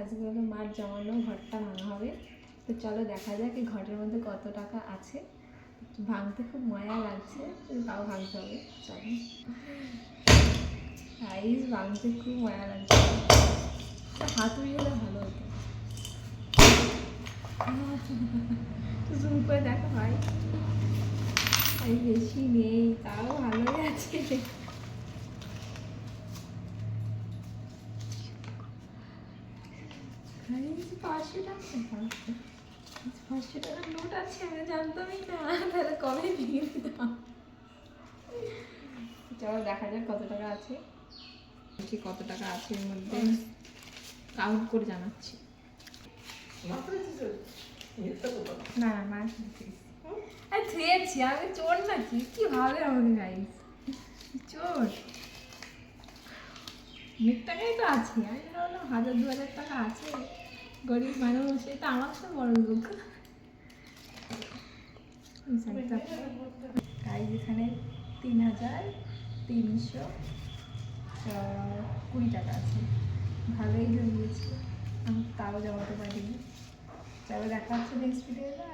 আজকে হলো মার জমানো ঘরটা ভাঙা হবে। তো চলো দেখা যাক এই ঘরের মধ্যে কত টাকা আছে। ভাঙতে খুব মজা লাগছে, তাও ভাঙতে হবে। চলো গাইস, ভাঙতে খুব মজা লাগছে। হাতুড়ি হলে ভালো হতো। জুম করে দেখো ভাই, আমি বেশি নেই, তাও ভালোই আছে। 500 টাকা, 500 টাকার নোট আছে, আমি জানতামই না। তাহলে কবে দিয়ে দিতাম। চলো দেখা যাক কত টাকা আছে। কত টাকা আছে এর মধ্যে কাউন্ট করে জানাচ্ছি। না না, থুয়েছি আমি। চোর নাকি? কি ভাবে আমাকে গাইস, চোর? অনেক টাকাই তো আছে। আমি ভাবলাম 1000-2000 টাকা আছে, গরিব মানুষ। এটা আমার তো বড় লোক। গাইস এখানে 3320 টাকা আছে। ভালোই জমিয়েছি, আমি তাও জমাতে পারিনি। চলো দেখা হচ্ছে নেক্সট ভিডিওতে।